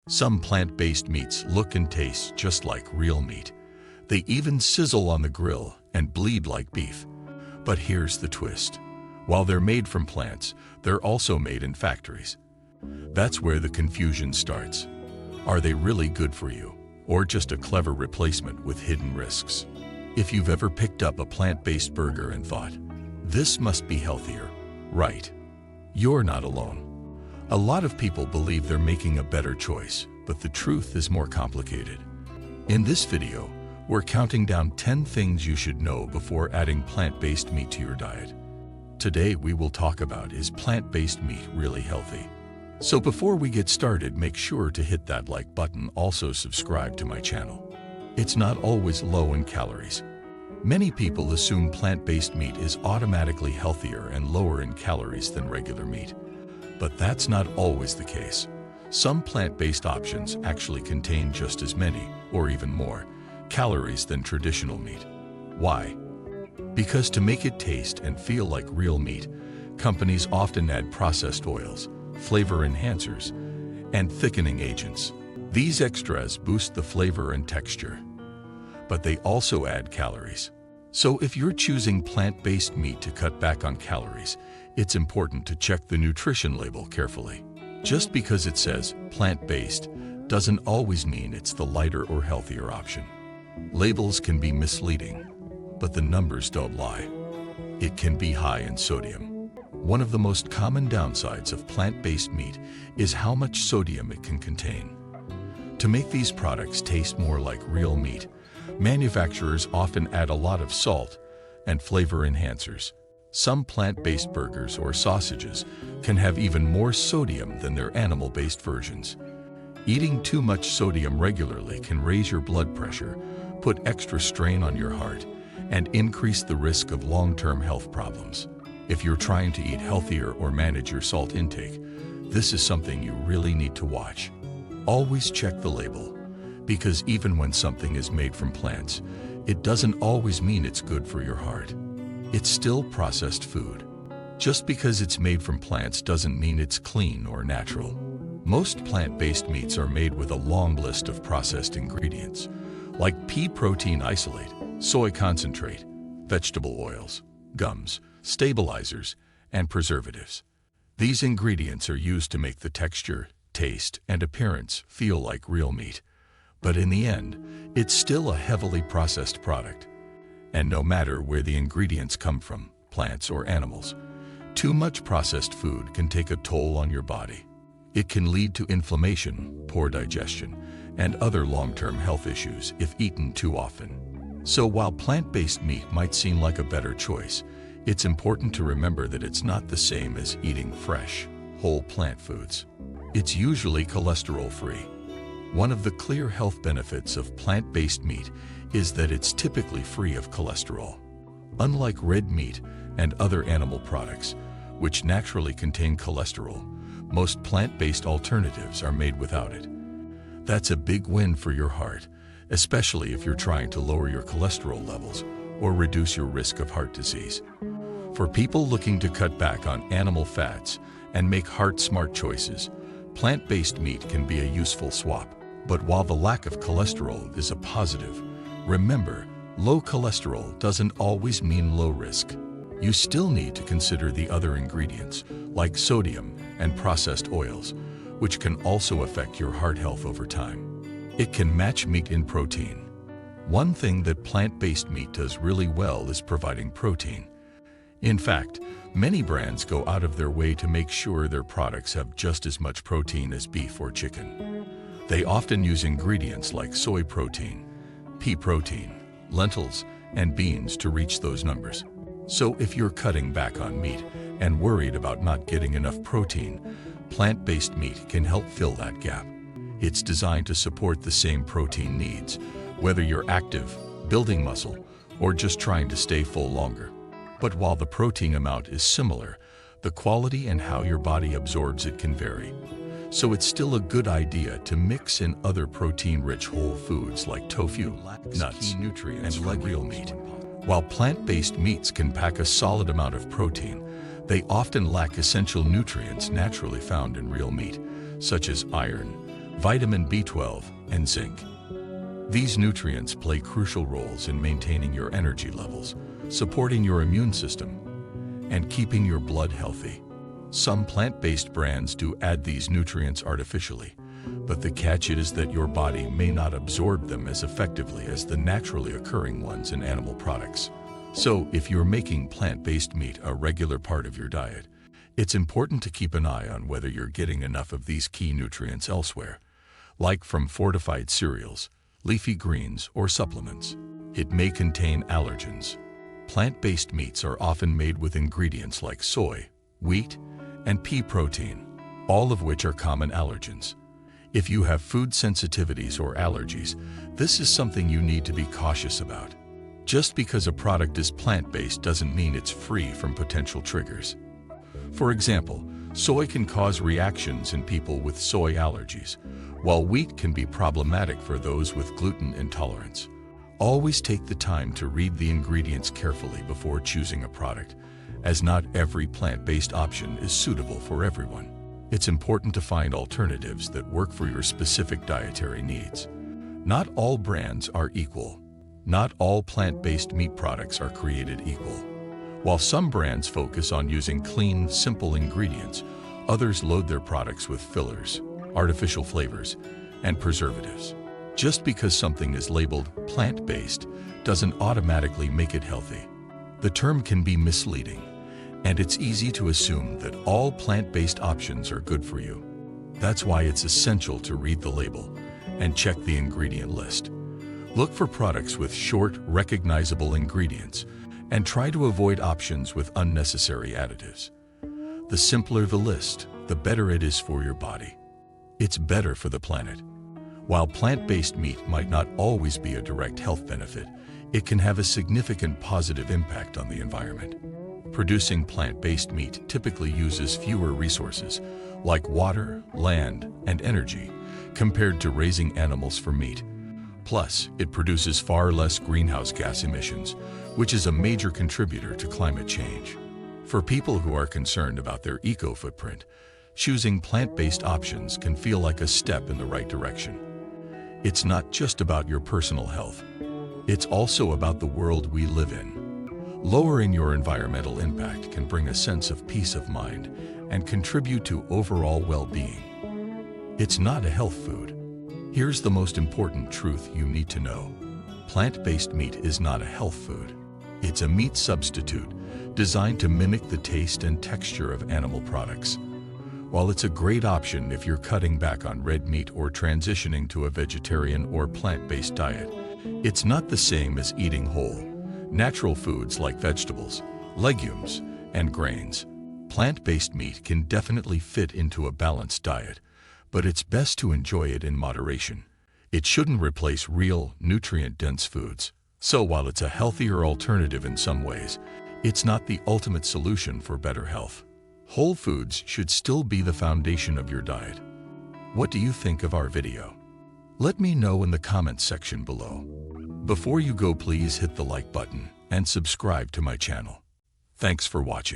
Some plant-based meats look and taste just like real meat. They even sizzle on the grill and bleed like beef. But here's the twist. While they're made from plants, they're also made in factories. That's where the confusion starts. Are they really good for you, or just a clever replacement with hidden risks? If you've ever picked up a plant-based burger and thought, this must be healthier, right? You're not alone. A lot of people believe they're making a better choice, but the truth is more complicated. In this video, we're counting down 10 things you should know before adding plant-based meat to your diet. Today we will talk about, is plant-based meat really healthy? So before we get started, make sure to hit that like button. Also subscribe to my channel. It's not always low in calories. Many people assume plant-based meat is automatically healthier and lower in calories than regular meat. But that's not always the case. Some plant-based options actually contain just as many, or even more, calories than traditional meat. Why? Because to make it taste and feel like real meat, companies often add processed oils, flavor enhancers, and thickening agents. These extras boost the flavor and texture, but they also add calories. So if you're choosing plant-based meat to cut back on calories, it's important to check the nutrition label carefully. Just because it says plant-based doesn't always mean it's the lighter or healthier option. Labels can be misleading, but the numbers don't lie. It can be high in sodium. One of the most common downsides of plant-based meat is how much sodium it can contain. To make these products taste more like real meat, manufacturers often add a lot of salt and flavor enhancers. Some plant-based burgers or sausages can have even more sodium than their animal-based versions. Eating too much sodium regularly can raise your blood pressure, put extra strain on your heart, and increase the risk of long-term health problems. If you're trying to eat healthier or manage your salt intake, this is something you really need to watch. Always check the label, because even when something is made from plants, it doesn't always mean it's good for your heart. It's still processed food. Just because it's made from plants doesn't mean it's clean or natural. Most plant-based meats are made with a long list of processed ingredients, like pea protein isolate, soy concentrate, vegetable oils, gums, stabilizers, and preservatives. These ingredients are used to make the texture, taste, and appearance feel like real meat. But in the end, it's still a heavily processed product. And no matter where the ingredients come from, plants or animals, too much processed food can take a toll on your body. It can lead to inflammation, poor digestion, and other long-term health issues if eaten too often. So while plant-based meat might seem like a better choice, it's important to remember that it's not the same as eating fresh, whole plant foods. It's usually cholesterol-free. One of the clear health benefits of plant-based meat is that it's typically free of cholesterol. Unlike red meat and other animal products, which naturally contain cholesterol, most plant-based alternatives are made without it. That's a big win for your heart, especially if you're trying to lower your cholesterol levels or reduce your risk of heart disease. For people looking to cut back on animal fats and make heart-smart choices, plant-based meat can be a useful swap. But while the lack of cholesterol is a positive, remember, low cholesterol doesn't always mean low risk. You still need to consider the other ingredients, like sodium and processed oils, which can also affect your heart health over time. It can match meat in protein. One thing that plant-based meat does really well is providing protein. In fact, many brands go out of their way to make sure their products have just as much protein as beef or chicken. They often use ingredients like soy protein, pea protein, lentils, and beans to reach those numbers. So if you're cutting back on meat and worried about not getting enough protein, plant-based meat can help fill that gap. It's designed to support the same protein needs, whether you're active, building muscle, or just trying to stay full longer. But while the protein amount is similar, the quality and how your body absorbs it can vary. So it's still a good idea to mix in other protein-rich whole foods like tofu, nuts, and real meat. While plant-based meats can pack a solid amount of protein, they often lack essential nutrients naturally found in real meat, such as iron, vitamin B12, and zinc. These nutrients play crucial roles in maintaining your energy levels, supporting your immune system, and keeping your blood healthy. Some plant-based brands do add these nutrients artificially, but the catch is that your body may not absorb them as effectively as the naturally occurring ones in animal products. So, if you're making plant-based meat a regular part of your diet, it's important to keep an eye on whether you're getting enough of these key nutrients elsewhere, like from fortified cereals, leafy greens, or supplements. It may contain allergens. Plant-based meats are often made with ingredients like soy, wheat, and pea protein, all of which are common allergens. If you have food sensitivities or allergies, this is something you need to be cautious about. Just because a product is plant-based doesn't mean it's free from potential triggers. For example, soy can cause reactions in people with soy allergies, while wheat can be problematic for those with gluten intolerance. Always take the time to read the ingredients carefully before choosing a product, as not every plant-based option is suitable for everyone. It's important to find alternatives that work for your specific dietary needs. Not all brands are equal. Not all plant-based meat products are created equal. While some brands focus on using clean, simple ingredients, others load their products with fillers, artificial flavors, and preservatives. Just because something is labeled plant-based doesn't automatically make it healthy. The term can be misleading, and it's easy to assume that all plant-based options are good for you. That's why it's essential to read the label and check the ingredient list. Look for products with short, recognizable ingredients and try to avoid options with unnecessary additives. The simpler the list, the better it is for your body. It's better for the planet. While plant-based meat might not always be a direct health benefit, it can have a significant positive impact on the environment. Producing plant-based meat typically uses fewer resources, like water, land, and energy, compared to raising animals for meat. Plus, it produces far less greenhouse gas emissions, which is a major contributor to climate change. For people who are concerned about their eco-footprint, choosing plant-based options can feel like a step in the right direction. It's not just about your personal health. It's also about the world we live in. Lowering your environmental impact can bring a sense of peace of mind and contribute to overall well-being. It's not a health food. Here's the most important truth you need to know. Plant-based meat is not a health food. It's a meat substitute designed to mimic the taste and texture of animal products. While it's a great option if you're cutting back on red meat or transitioning to a vegetarian or plant-based diet, it's not the same as eating whole, natural foods like vegetables, legumes, and grains. Plant-based meat can definitely fit into a balanced diet, but it's best to enjoy it in moderation. It shouldn't replace real, nutrient-dense foods. So while it's a healthier alternative in some ways, it's not the ultimate solution for better health. Whole foods should still be the foundation of your diet. What do you think of our video? Let me know in the comments section below. Before you go, please hit the like button and subscribe to my channel. Thanks for watching.